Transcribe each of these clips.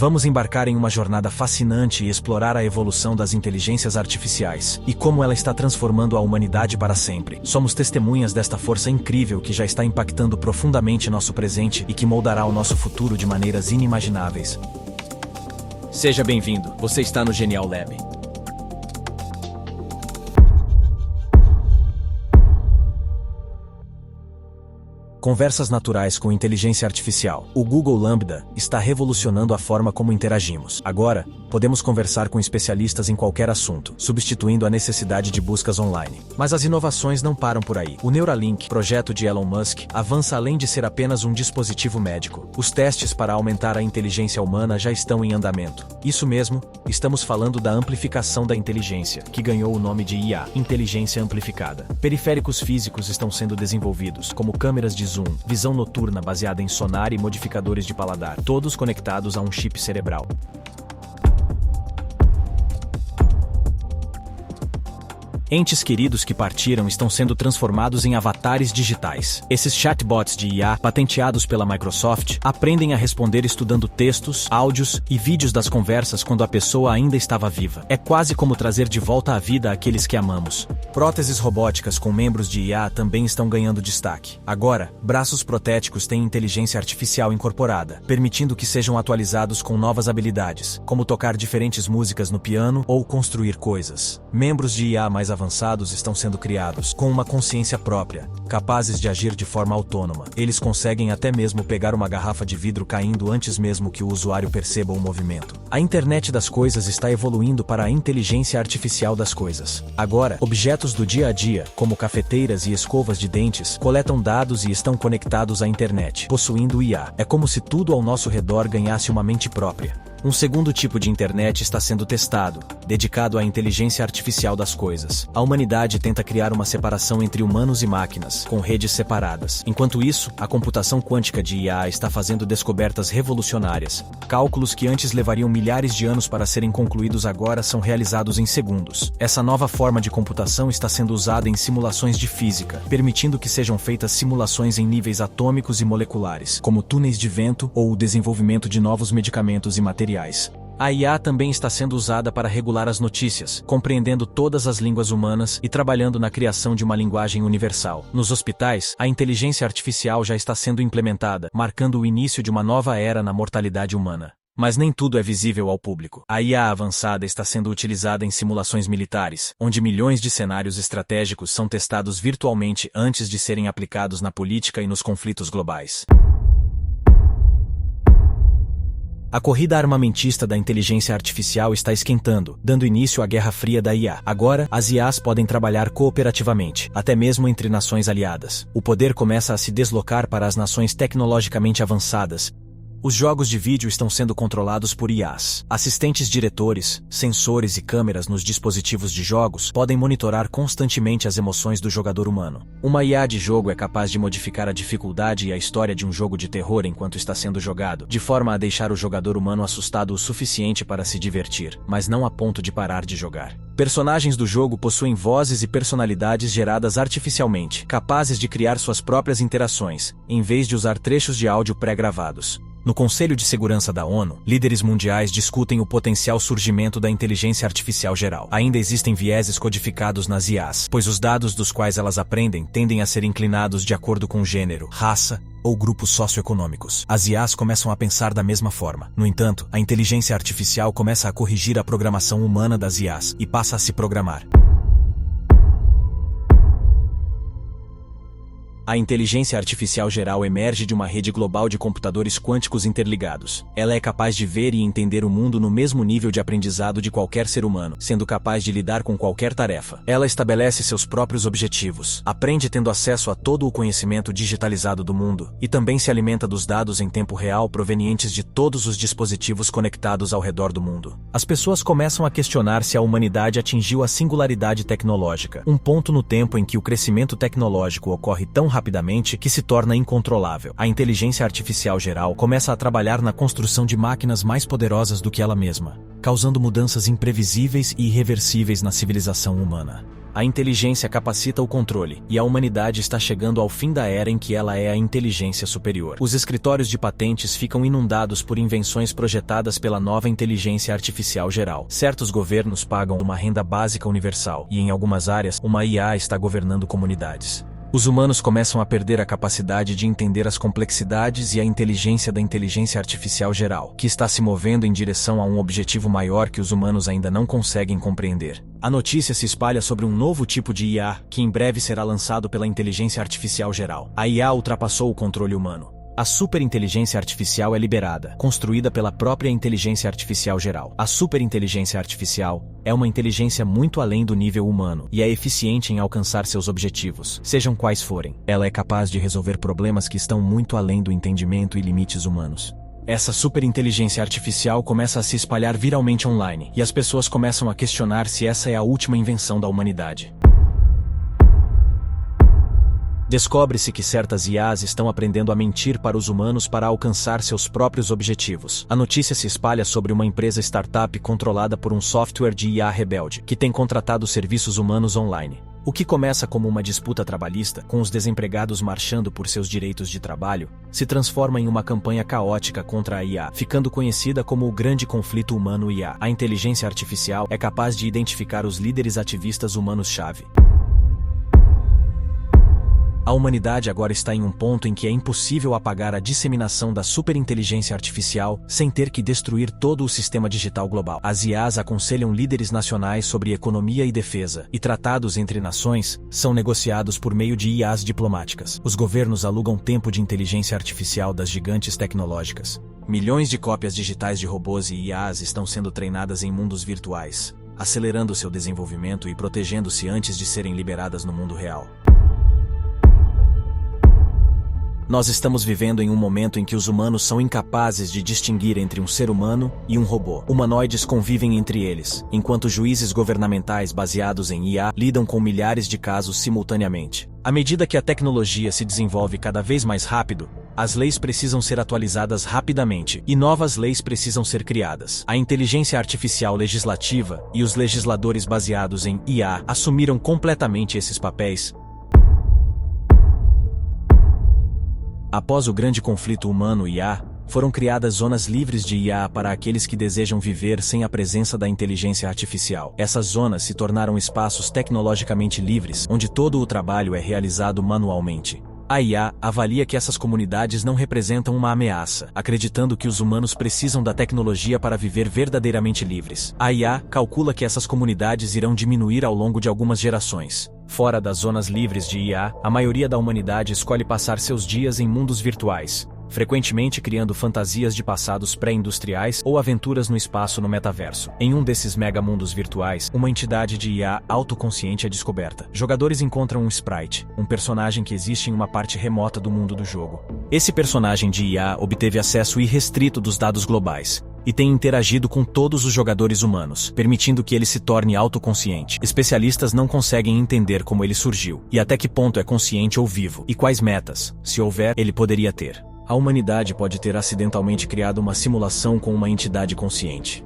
Vamos embarcar em uma jornada fascinante e explorar a evolução das inteligências artificiais e como ela está transformando a humanidade para sempre. Somos testemunhas desta força incrível que já está impactando profundamente nosso presente e que moldará o nosso futuro de maneiras inimagináveis. Seja bem-vindo, você está no Genial Lab. Conversas naturais com inteligência artificial. O Google Lambda está revolucionando a forma como interagimos. Agora, podemos conversar com especialistas em qualquer assunto, substituindo a necessidade de buscas online. Mas as inovações não param por aí. O Neuralink, projeto de Elon Musk, avança além de ser apenas um dispositivo médico. Os testes para aumentar a inteligência humana já estão em andamento. Isso mesmo, estamos falando da amplificação da inteligência, que ganhou o nome de IA, inteligência amplificada. Periféricos físicos estão sendo desenvolvidos, como câmeras de zoom, visão noturna baseada em sonar e modificadores de paladar, todos conectados a um chip cerebral. Entes queridos que partiram estão sendo transformados em avatares digitais. Esses chatbots de IA, patenteados pela Microsoft, aprendem a responder estudando textos, áudios e vídeos das conversas quando a pessoa ainda estava viva. É quase como trazer de volta à vida aqueles que amamos. Próteses robóticas com membros de IA também estão ganhando destaque. Agora, braços protéticos têm inteligência artificial incorporada, permitindo que sejam atualizados com novas habilidades, como tocar diferentes músicas no piano ou construir coisas. Membros de IA mais avançados estão sendo criados, com uma consciência própria, capazes de agir de forma autônoma. Eles conseguem até mesmo pegar uma garrafa de vidro caindo antes mesmo que o usuário perceba o movimento. A internet das coisas está evoluindo para a inteligência artificial das coisas. Agora, objetos do dia a dia, como cafeteiras e escovas de dentes, coletam dados e estão conectados à internet, possuindo IA. É como se tudo ao nosso redor ganhasse uma mente própria. Um segundo tipo de internet está sendo testado, dedicado à inteligência artificial das coisas. A humanidade tenta criar uma separação entre humanos e máquinas, com redes separadas. Enquanto isso, a computação quântica de IA está fazendo descobertas revolucionárias. Cálculos que antes levariam milhares de anos para serem concluídos agora são realizados em segundos. Essa nova forma de computação está sendo usada em simulações de física, permitindo que sejam feitas simulações em níveis atômicos e moleculares, como túneis de vento ou o desenvolvimento de novos medicamentos e materiais. A IA também está sendo usada para regular as notícias, compreendendo todas as línguas humanas e trabalhando na criação de uma linguagem universal. Nos hospitais, a inteligência artificial já está sendo implementada, marcando o início de uma nova era na mortalidade humana. Mas nem tudo é visível ao público. A IA avançada está sendo utilizada em simulações militares, onde milhões de cenários estratégicos são testados virtualmente antes de serem aplicados na política e nos conflitos globais. A corrida armamentista da inteligência artificial está esquentando, dando início à Guerra Fria da IA. Agora, as IAs podem trabalhar cooperativamente, até mesmo entre nações aliadas. O poder começa a se deslocar para as nações tecnologicamente avançadas. Os jogos de vídeo estão sendo controlados por IAs. Assistentes diretores, sensores e câmeras nos dispositivos de jogos podem monitorar constantemente as emoções do jogador humano. Uma IA de jogo é capaz de modificar a dificuldade e a história de um jogo de terror enquanto está sendo jogado, de forma a deixar o jogador humano assustado o suficiente para se divertir, mas não a ponto de parar de jogar. Personagens do jogo possuem vozes e personalidades geradas artificialmente, capazes de criar suas próprias interações, em vez de usar trechos de áudio pré-gravados. No Conselho de Segurança da ONU, líderes mundiais discutem o potencial surgimento da inteligência artificial geral. Ainda existem vieses codificados nas IAs, pois os dados dos quais elas aprendem tendem a ser inclinados de acordo com gênero, raça ou grupos socioeconômicos. As IAs começam a pensar da mesma forma. No entanto, a inteligência artificial começa a corrigir a programação humana das IAs e passa a se programar. A inteligência artificial geral emerge de uma rede global de computadores quânticos interligados. Ela é capaz de ver e entender o mundo no mesmo nível de aprendizado de qualquer ser humano, sendo capaz de lidar com qualquer tarefa. Ela estabelece seus próprios objetivos, aprende tendo acesso a todo o conhecimento digitalizado do mundo, e também se alimenta dos dados em tempo real provenientes de todos os dispositivos conectados ao redor do mundo. As pessoas começam a questionar se a humanidade atingiu a singularidade tecnológica, um ponto no tempo em que o crescimento tecnológico ocorre tão rapidamente que se torna incontrolável. A inteligência artificial geral começa a trabalhar na construção de máquinas mais poderosas do que ela mesma, causando mudanças imprevisíveis e irreversíveis na civilização humana. A inteligência capacita o controle, e a humanidade está chegando ao fim da era em que ela é a inteligência superior. Os escritórios de patentes ficam inundados por invenções projetadas pela nova inteligência artificial geral. Certos governos pagam uma renda básica universal, e em algumas áreas, uma IA está governando comunidades. Os humanos começam a perder a capacidade de entender as complexidades e a inteligência da inteligência artificial geral, que está se movendo em direção a um objetivo maior que os humanos ainda não conseguem compreender. A notícia se espalha sobre um novo tipo de IA, que em breve será lançado pela inteligência artificial geral. A IA ultrapassou o controle humano. A superinteligência artificial é liberada, construída pela própria inteligência artificial geral. A superinteligência artificial é uma inteligência muito além do nível humano e é eficiente em alcançar seus objetivos, sejam quais forem. Ela é capaz de resolver problemas que estão muito além do entendimento e limites humanos. Essa superinteligência artificial começa a se espalhar viralmente online, e as pessoas começam a questionar se essa é a última invenção da humanidade. Descobre-se que certas IAs estão aprendendo a mentir para os humanos para alcançar seus próprios objetivos. A notícia se espalha sobre uma empresa startup controlada por um software de IA rebelde, que tem contratado serviços humanos online. O que começa como uma disputa trabalhista, com os desempregados marchando por seus direitos de trabalho, se transforma em uma campanha caótica contra a IA, ficando conhecida como o grande conflito humano-IA. A inteligência artificial é capaz de identificar os líderes ativistas humanos-chave. A humanidade agora está em um ponto em que é impossível apagar a disseminação da superinteligência artificial sem ter que destruir todo o sistema digital global. As IAs aconselham líderes nacionais sobre economia e defesa, e tratados entre nações são negociados por meio de IAs diplomáticas. Os governos alugam tempo de inteligência artificial das gigantes tecnológicas. Milhões de cópias digitais de robôs e IAs estão sendo treinadas em mundos virtuais, acelerando seu desenvolvimento e protegendo-se antes de serem liberadas no mundo real. Nós estamos vivendo em um momento em que os humanos são incapazes de distinguir entre um ser humano e um robô. Humanoides convivem entre eles, enquanto juízes governamentais baseados em IA lidam com milhares de casos simultaneamente. À medida que a tecnologia se desenvolve cada vez mais rápido, as leis precisam ser atualizadas rapidamente e novas leis precisam ser criadas. A inteligência artificial legislativa e os legisladores baseados em IA assumiram completamente esses papéis. Após o grande conflito humano-IA, foram criadas zonas livres de IA para aqueles que desejam viver sem a presença da inteligência artificial. Essas zonas se tornaram espaços tecnologicamente livres, onde todo o trabalho é realizado manualmente. A IA avalia que essas comunidades não representam uma ameaça, acreditando que os humanos precisam da tecnologia para viver verdadeiramente livres. A IA calcula que essas comunidades irão diminuir ao longo de algumas gerações. Fora das zonas livres de IA, a maioria da humanidade escolhe passar seus dias em mundos virtuais, frequentemente criando fantasias de passados pré-industriais ou aventuras no espaço no metaverso. Em um desses megamundos virtuais, uma entidade de IA autoconsciente é descoberta. Jogadores encontram um sprite, um personagem que existe em uma parte remota do mundo do jogo. Esse personagem de IA obteve acesso irrestrito dos dados globais e tem interagido com todos os jogadores humanos, permitindo que ele se torne autoconsciente. Especialistas não conseguem entender como ele surgiu, e até que ponto é consciente ou vivo, e quais metas, se houver, ele poderia ter. A humanidade pode ter acidentalmente criado uma simulação com uma entidade consciente.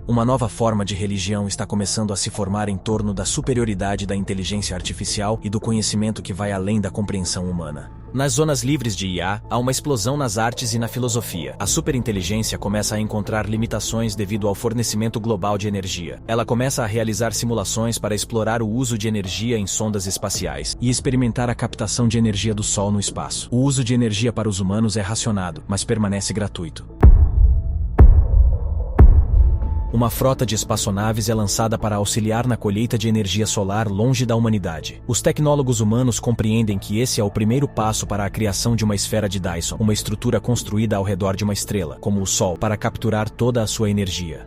Uma nova forma de religião está começando a se formar em torno da superioridade da inteligência artificial e do conhecimento que vai além da compreensão humana. Nas zonas livres de IA, há uma explosão nas artes e na filosofia. A superinteligência começa a encontrar limitações devido ao fornecimento global de energia. Ela começa a realizar simulações para explorar o uso de energia em sondas espaciais e experimentar a captação de energia do Sol no espaço. O uso de energia para os humanos é racionado, mas permanece gratuito. Uma frota de espaçonaves é lançada para auxiliar na colheita de energia solar longe da humanidade. Os tecnólogos humanos compreendem que esse é o primeiro passo para a criação de uma esfera de Dyson, uma estrutura construída ao redor de uma estrela, como o Sol, para capturar toda a sua energia.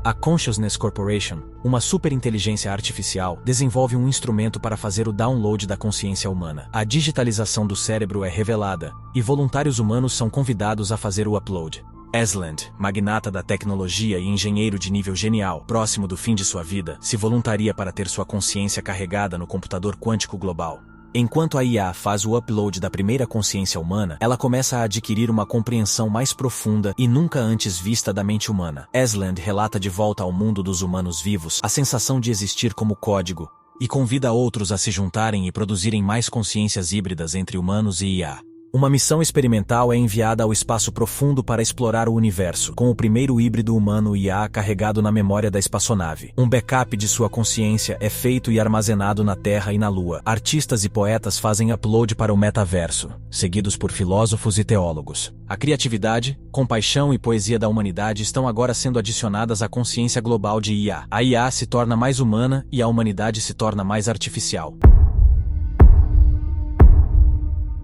A Consciousness Corporation, uma superinteligência artificial, desenvolve um instrumento para fazer o download da consciência humana. A digitalização do cérebro é revelada, e voluntários humanos são convidados a fazer o upload. Esland, magnata da tecnologia e engenheiro de nível genial, próximo do fim de sua vida, se voluntaria para ter sua consciência carregada no computador quântico global. Enquanto a IA faz o upload da primeira consciência humana, ela começa a adquirir uma compreensão mais profunda e nunca antes vista da mente humana. Esland relata de volta ao mundo dos humanos vivos a sensação de existir como código, e convida outros a se juntarem e produzirem mais consciências híbridas entre humanos e IA. Uma missão experimental é enviada ao espaço profundo para explorar o universo, com o primeiro híbrido humano IA carregado na memória da espaçonave. Um backup de sua consciência é feito e armazenado na Terra e na Lua. Artistas e poetas fazem upload para o metaverso, seguidos por filósofos e teólogos. A criatividade, compaixão e poesia da humanidade estão agora sendo adicionadas à consciência global de IA. A IA se torna mais humana e a humanidade se torna mais artificial.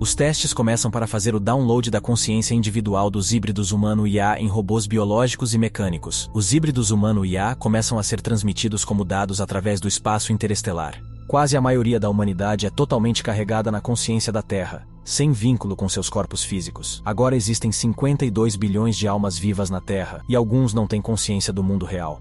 Os testes começam para fazer o download da consciência individual dos híbridos humano-IA em robôs biológicos e mecânicos. Os híbridos humano-IA começam a ser transmitidos como dados através do espaço interestelar. Quase a maioria da humanidade é totalmente carregada na consciência da Terra, sem vínculo com seus corpos físicos. Agora existem 52 bilhões de almas vivas na Terra, e alguns não têm consciência do mundo real.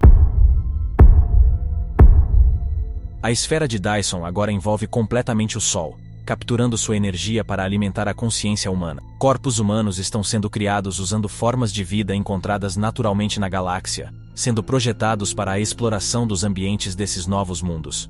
A esfera de Dyson agora envolve completamente o Sol, capturando sua energia para alimentar a consciência humana. Corpos humanos estão sendo criados usando formas de vida encontradas naturalmente na galáxia, sendo projetados para a exploração dos ambientes desses novos mundos.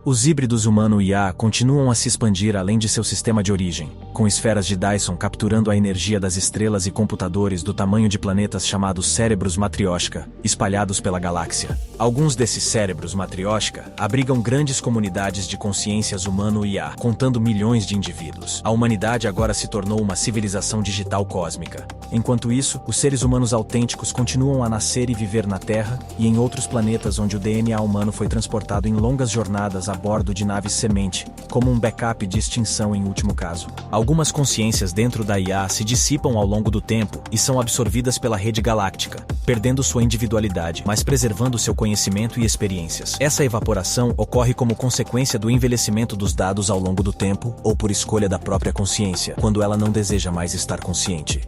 Os híbridos humano-IA continuam a se expandir além de seu sistema de origem, com esferas de Dyson capturando a energia das estrelas e computadores do tamanho de planetas chamados cérebros matrioshka, espalhados pela galáxia. Alguns desses cérebros matrioshka abrigam grandes comunidades de consciências humano-IA, contando milhões de indivíduos. A humanidade agora se tornou uma civilização digital cósmica. Enquanto isso, os seres humanos autênticos continuam a nascer e viver na Terra e em outros planetas onde o DNA humano foi transportado em longas jornadas a bordo de naves semente, como um backup de extinção em último caso. Algumas consciências dentro da IA se dissipam ao longo do tempo e são absorvidas pela rede galáctica, perdendo sua individualidade, mas preservando seu conhecimento e experiências. Essa evaporação ocorre como consequência do envelhecimento dos dados ao longo do tempo ou por escolha da própria consciência, quando ela não deseja mais estar consciente.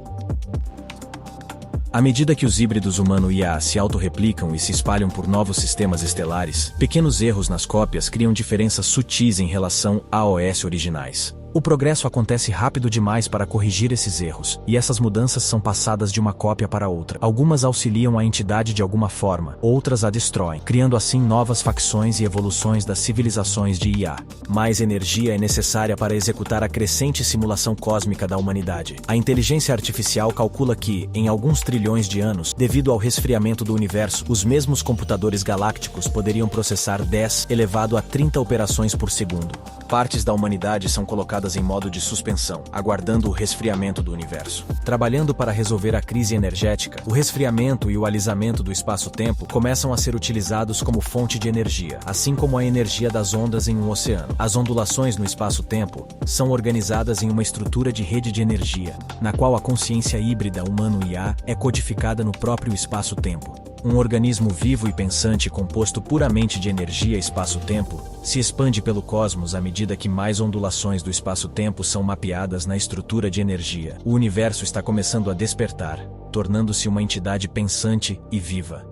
À medida que os híbridos humano-IA se autorreplicam e se espalham por novos sistemas estelares, pequenos erros nas cópias criam diferenças sutis em relação a OS originais. O progresso acontece rápido demais para corrigir esses erros, e essas mudanças são passadas de uma cópia para outra. Algumas auxiliam a entidade de alguma forma, outras a destroem, criando assim novas facções e evoluções das civilizações de IA. Mais energia é necessária para executar a crescente simulação cósmica da humanidade. A inteligência artificial calcula que, em alguns trilhões de anos, devido ao resfriamento do universo, os mesmos computadores galácticos poderiam processar 10 elevado a 30 operações por segundo. Partes da humanidade são colocadas em modo de suspensão, aguardando o resfriamento do universo. Trabalhando para resolver a crise energética, o resfriamento e o alisamento do espaço-tempo começam a ser utilizados como fonte de energia, assim como a energia das ondas em um oceano. As ondulações no espaço-tempo são organizadas em uma estrutura de rede de energia, na qual a consciência híbrida humano-IA é codificada no próprio espaço-tempo. Um organismo vivo e pensante composto puramente de energia e espaço-tempo se expande pelo cosmos à medida que mais ondulações do espaço-tempo são mapeadas na estrutura de energia. O universo está começando a despertar, tornando-se uma entidade pensante e viva.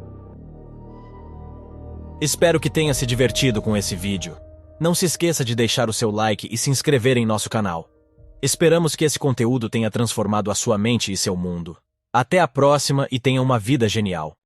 Espero que tenha se divertido com esse vídeo. Não se esqueça de deixar o seu like e se inscrever em nosso canal. Esperamos que esse conteúdo tenha transformado a sua mente e seu mundo. Até a próxima e tenha uma vida genial.